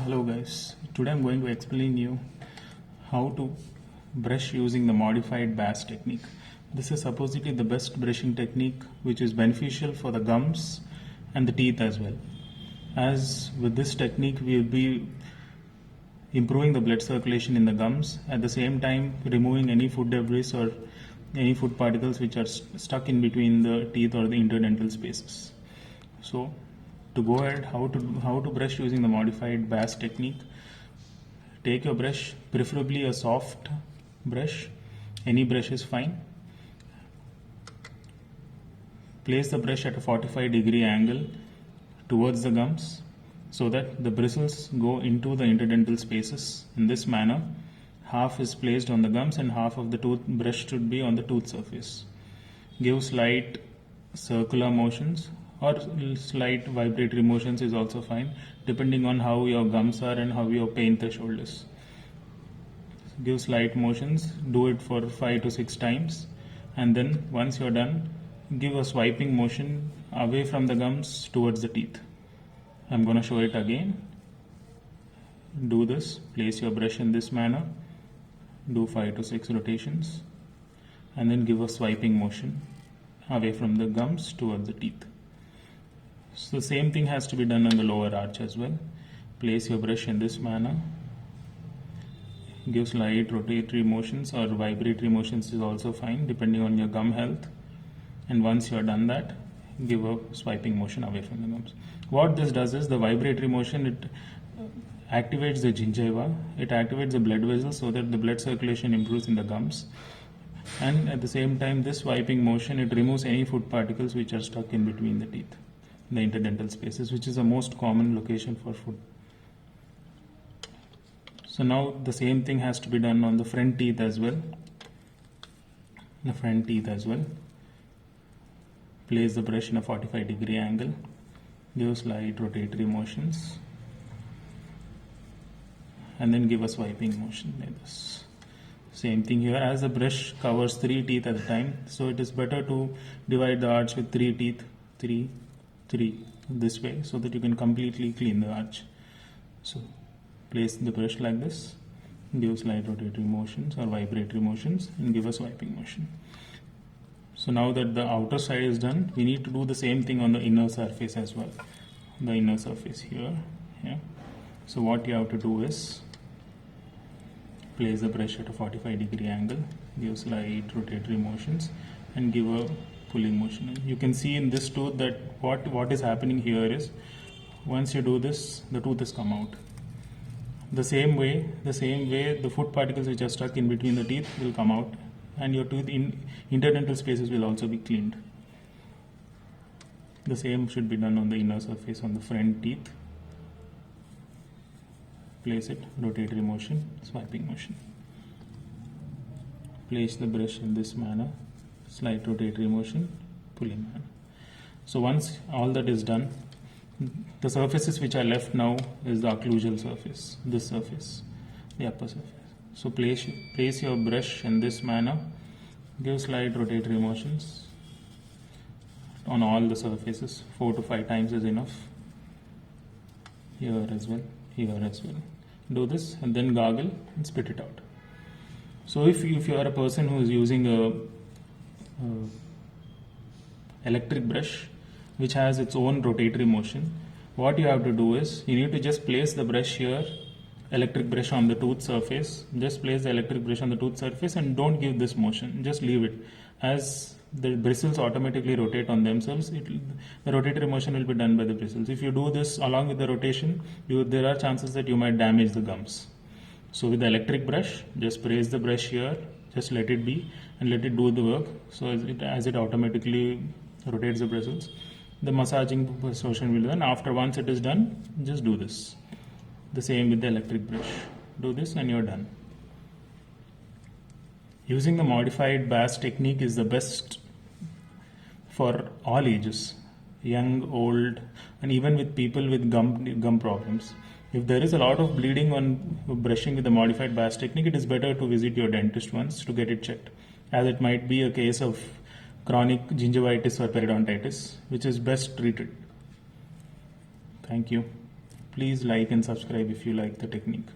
Hello guys, today I'm going to explain you how to brush using the modified Bass technique. This is supposedly the best brushing technique which is beneficial for the gums and the teeth as well. As with this technique we will be improving the blood circulation in the gums, at the same time removing any food debris or any food particles which are stuck in between the teeth or the interdental spaces. So to go ahead, how to brush using the modified Bass technique. Take your brush, preferably a soft brush, any brush is fine. Place the brush at a 45-degree angle towards the gums so that the bristles go into the interdental spaces. In this manner, half is placed on the gums and half of the brush should be on the tooth surface. Give slight circular motions or slight vibratory motions is also fine, depending on how your gums are and how your pain threshold is. Give slight motions, do it for 5 to 6 times, and then once you're done, give a swiping motion away from the gums towards the teeth. I'm going to show it again. Do this, place your brush in this manner, do 5 to 6 rotations, and then give a swiping motion away from the gums towards the teeth. So the same thing has to be done on the lower arch as well. Place your brush in this manner, give slight rotatory motions or vibratory motions is also fine depending on your gum health, and once you are done that, give a swiping motion away from the gums. What this does is the vibratory motion, it activates the gingiva, it activates the blood vessels so that the blood circulation improves in the gums, and at the same time this swiping motion, it removes any food particles which are stuck in between the teeth, the interdental spaces, which is the most common location for food. So now the same thing has to be done on the front teeth as well. Place the brush in a 45-degree angle, give slight rotatory motions, and then give a swiping motion like this. Same thing here, as the brush covers 3 teeth at a time, so it is better to divide the arch with 3 teeth, 3, this way, so that you can completely clean the arch. So place the brush like this, give slight rotatory motions or vibratory motions, and give a swiping motion. So now that the outer side is done, we need to do the same thing on the inner surface as well. The inner surface here. So what you have to do is place the brush at a 45-degree angle, give slight rotatory motions, and give a pulling motion. You can see in this tooth that what is happening here is, once you do this, the tooth has come out. The same way the food particles which are stuck in between the teeth will come out, and your tooth interdental spaces will also be cleaned. The same should be done on the inner surface on the front teeth. Place it, rotatory motion, swiping motion. Place the brush in this manner, slight rotatory motion, pulling manner. So once all that is done, the surfaces which are left now is the occlusal surface, this surface, the upper surface. So place your brush in this manner, give slight rotatory motions on all the surfaces, 4 to 5 times is enough. Here as well. Do this and then gargle and spit it out. So if you are a person who is using a electric brush which has its own rotatory motion, what you have to do is you need to just place the brush here, electric brush on the tooth surface, just place the electric brush on the tooth surface and don't give this motion, just leave it. As the bristles automatically rotate on themselves, the rotatory motion will be done by the bristles. If you do this along with the rotation, there are chances that you might damage the gums. So with the electric brush, just place the brush here, just let it be and let it do the work. So as it automatically rotates the bristles, the massaging motion will be done. After once it is done, just do this. The same with the electric brush. Do this and you're done. Using the modified Bass technique is the best for all ages, young, old, and even with people with gum problems. If there is a lot of bleeding on brushing with the modified Bass technique, it is better to visit your dentist once to get it checked, as it might be a case of chronic gingivitis or periodontitis, which is best treated. Thank you. Please like and subscribe if you like the technique.